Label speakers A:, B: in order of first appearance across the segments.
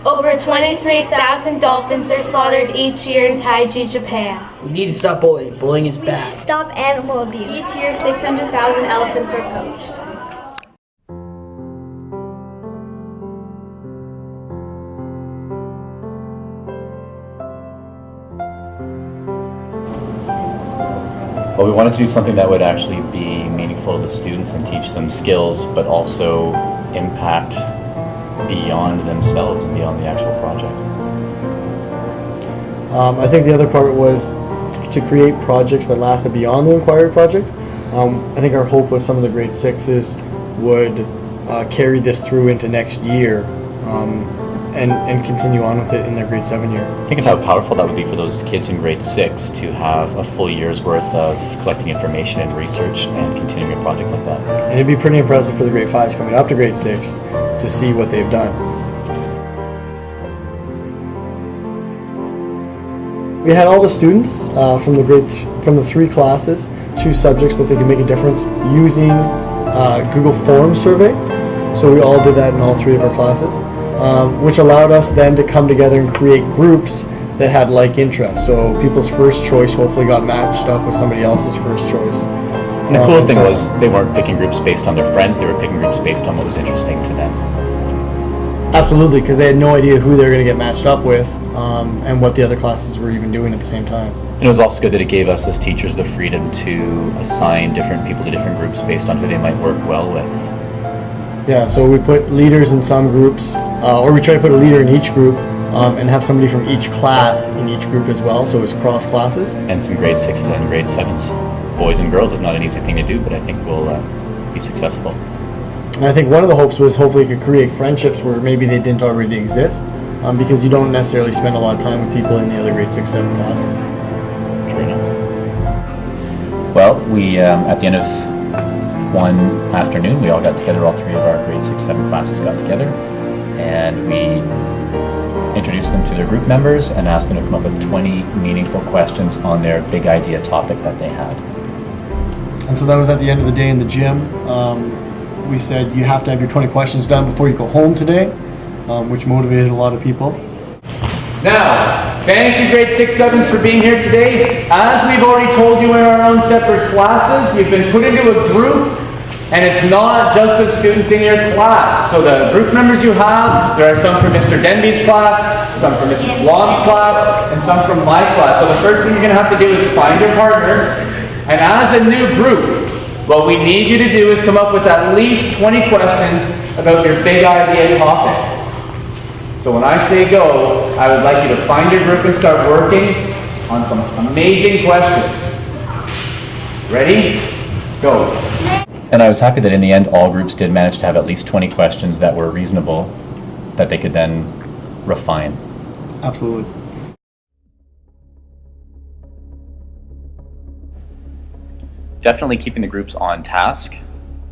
A: Over 23,000 dolphins are slaughtered each year in Taiji, Japan.
B: We need to stop bullying. Bullying is
C: We
B: bad.
C: should stop animal abuse.
D: Each year, 600,000 elephants are poached.
E: Well, we wanted to do something that would actually be meaningful to the students and teach them skills, but also impact beyond themselves and beyond the actual project.
F: I think the other part was to create projects that lasted beyond the Inquiry project. I think our hope was some of the grade 6s would carry this through into next year and continue on with it in their grade 7 year.
E: Think of how powerful that would be for those kids in grade 6 to have a full year's worth of collecting information and research and continuing a project like that.
F: And it'd be pretty impressive for the grade 5s coming up to grade 6 to see what they've done. We had all the students from the 3 classes choose subjects that they could make a difference using Google Forms survey. So we all did that in all 3 of our classes, which allowed us then to come together and create groups that had like interests. So people's first choice hopefully got matched up with somebody else's first choice.
E: And the cool thing was they weren't picking groups based on their friends, they were picking groups based on what was interesting to them.
F: Absolutely, because they had no idea who they were going to get matched up with and what the other classes were even doing at the same time.
E: And it was also good that it gave us as teachers the freedom to assign different people to different groups based on who they might work well with.
F: Yeah, so we put leaders in some groups, or we try to put a leader in each group and have somebody from each class in each group as well, so it's cross classes.
E: And some grade 6s and grade 7s. Boys and girls is not an easy thing to do, but I think we'll be successful.
F: And I think one of the hopes was hopefully you could create friendships where maybe they didn't already exist, because you don't necessarily spend a lot of time with people in the other grade 6, 7 classes.
E: True enough. Well, we at the end of one afternoon, we all got together, all 3 of our grade 6, 7 classes got together, and we introduced them to their group members and asked them to come up with 20 meaningful questions on their big idea topic that they had.
F: And so that was at the end of the day in the gym. We said you have to have your 20 questions done before you go home today, which motivated a lot of people.
G: Now, thank you grade 6, 7s for being here today. As we've already told you in our own separate classes, you've been put into a group, and it's not just with students in your class. So the group members you have, there are some from Mr. Denby's class, some from Mrs. Blom's class, and some from my class. So the first thing you're going to have to do is find your partners, and as a new group, what we need you to do is come up with at least 20 questions about your big idea topic. So when I say go, I would like you to find your group and start working on some amazing questions. Ready? Go.
E: And I was happy that in the end, all groups did manage to have at least 20 questions that were reasonable, that they could then refine.
F: Absolutely.
E: Definitely keeping the groups on task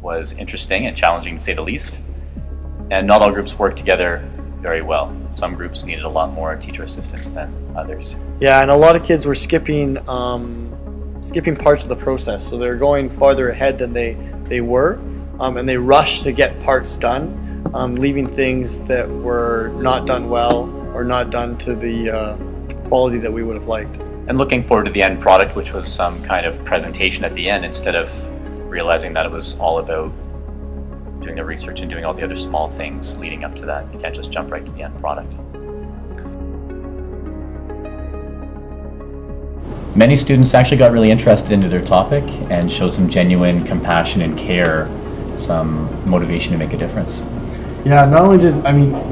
E: was interesting and challenging to say the least. And not all groups worked together very well. Some groups needed a lot more teacher assistance than others.
F: Yeah, and a lot of kids were skipping parts of the process. So they were going farther ahead than they were, and they rushed to get parts done, leaving things that were not done well or not done to the quality that we would have liked.
E: And looking forward to the end product, which was some kind of presentation at the end, instead of realizing that it was all about doing the research and doing all the other small things leading up to that. You can't just jump right to the end product. Many students actually got really interested into their topic and showed some genuine compassion and care, some motivation to make a difference.
F: Yeah, not only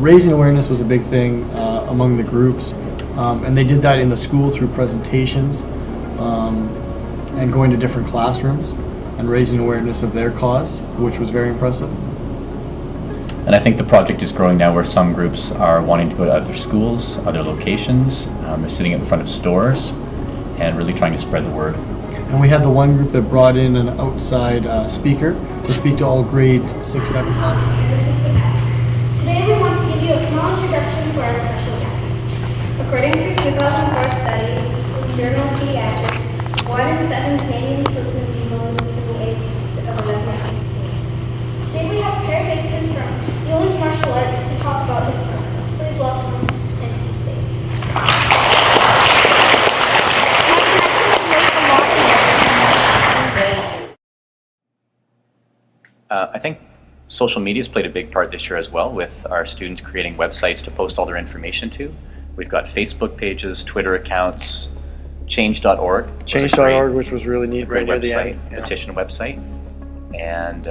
F: raising awareness was a big thing among the groups, and they did that in the school through presentations and going to different classrooms and raising awareness of their cause, which was very impressive.
E: And I think the project is growing now where some groups are wanting to go to other schools, other locations. They're sitting in front of stores and really trying to spread the word.
F: And we had the one group that brought in an outside speaker to speak to all grade 6, 7 classes.
C: Today we want to give you a small introduction for our special guest.
D: According to a 2004 study in Journal of Pediatrics, 1 in 7 Canadian children enrolled between the ages of 11 and 16.
C: Today we have Per Vixen from Newlands Martial Arts to talk about his program. Please welcome
E: I think social media's played a big part this year as well, with our students creating websites to post all their information to. We've got Facebook pages, Twitter accounts, change.org.
F: Change.org, which was really neat,
E: Great
F: right near the
E: website,
F: end. Yeah.
E: petition website, and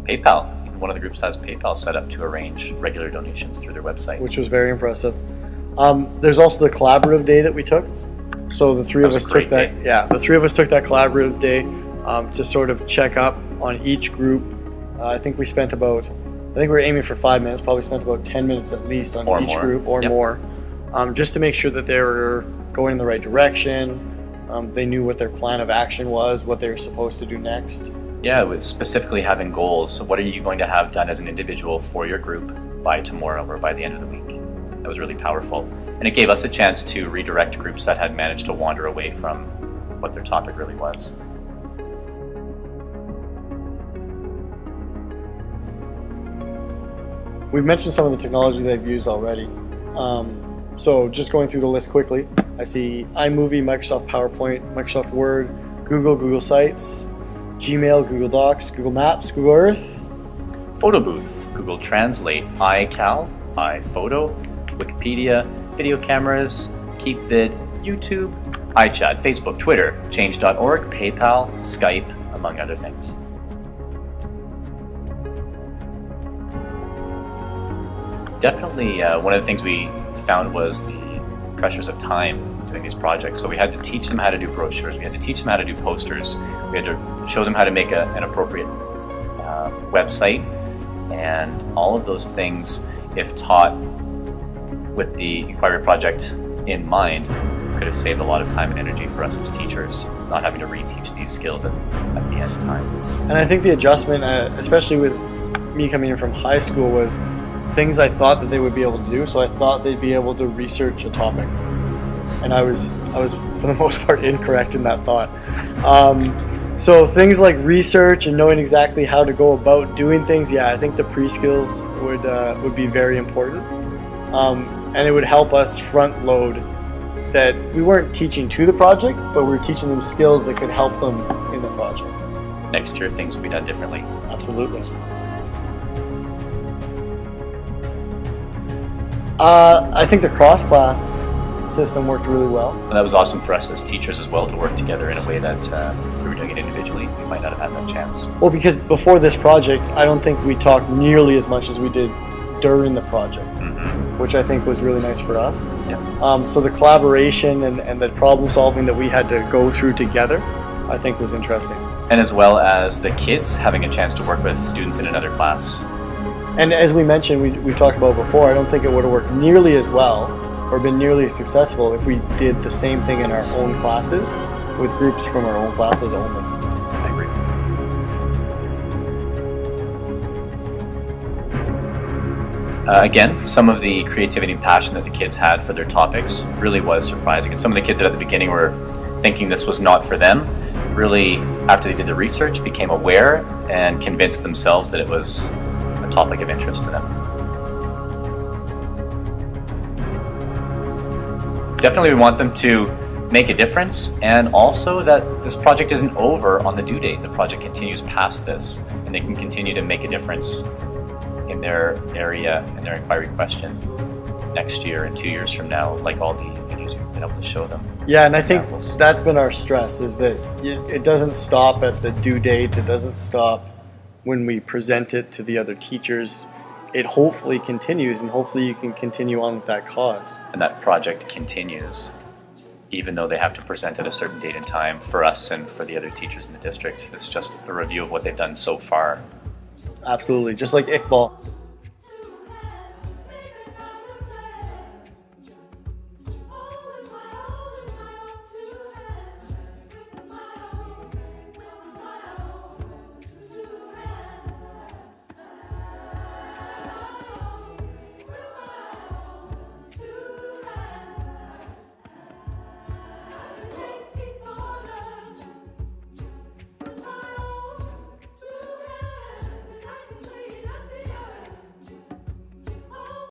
E: PayPal. Even one of the groups has PayPal set up to arrange regular donations through their website.
F: Which was very impressive. There's also the collaborative day that we took. So the three of
E: That
F: us
E: was a
F: took
E: great
F: that.
E: day.
F: Yeah, the three of us took that collaborative day to sort of check up on each group. I think we were aiming for 5 minutes. Probably spent about 10 minutes at least on
E: Or
F: each
E: more.
F: group or
E: Yep.
F: more, just to make sure that they were going in the right direction. They knew what their plan of action was, what they were supposed to do next.
E: Yeah, with specifically having goals. So what are you going to have done as an individual for your group by tomorrow or by the end of the week? That was really powerful. And it gave us a chance to redirect groups that had managed to wander away from what their topic really was.
F: We've mentioned some of the technology they've used already. So just going through the list quickly, I see iMovie, Microsoft PowerPoint, Microsoft Word, Google Sites, Gmail, Google Docs, Google Maps, Google Earth.
E: Photo booth, Google Translate, iCal, iPhoto, Wikipedia, video cameras, KeepVid, YouTube, iChat, Facebook, Twitter, change.org, PayPal, Skype, among other things. Definitely one of the things we found was the pressures of time doing these projects. So we had to teach them how to do brochures, we had to teach them how to do posters, we had to show them how to make an appropriate website, and all of those things, if taught with the Inquiry Project in mind, could have saved a lot of time and energy for us as teachers, not having to reteach these skills at the end of time.
F: And I think the adjustment, especially with me coming in from high school, was things I thought that they would be able to do. So I thought they'd be able to research a topic, and I was for the most part incorrect in that thought. So things like research and knowing exactly how to go about doing things, yeah, I think the pre-skills would be very important, and it would help us front load that we weren't teaching to the project, but we were teaching them skills that could help them in the project.
E: Next year, things will be done differently.
F: Absolutely. I think the cross-class system worked really well.
E: And that was awesome for us as teachers as well, to work together in a way that if we were doing it individually, we might not have had that chance.
F: Well, because before this project, I don't think we talked nearly as much as we did during the project, which I think was really nice for us.
E: Yeah.
F: So the collaboration and the problem solving that we had to go through together, I think was interesting.
E: And as well as the kids having a chance to work with students in another class.
F: And as we mentioned, we talked about before, I don't think it would have worked nearly as well or been nearly as successful if we did the same thing in our own classes with groups from our own classes only.
E: I agree. Again, some of the creativity and passion that the kids had for their topics really was surprising. And some of the kids that at the beginning were thinking this was not for them, really, after they did the research, became aware and convinced themselves that it was a topic of interest to them. Definitely we want them to make a difference, and also that this project isn't over on the due date. The project continues past this, and they can continue to make a difference in their area and their inquiry question next year and 2 years from now, like all the videos we've been able to show them.
F: Yeah, and I think
E: Examples.
F: that's been our stress, is that it doesn't stop at the due date, it doesn't stop when we present it to the other teachers. It hopefully continues, and hopefully you can continue on with that cause.
E: And that project continues, even though they have to present at a certain date and time for us and for the other teachers in the district. It's just a review of what they've done so far.
F: Absolutely, just like Iqbal.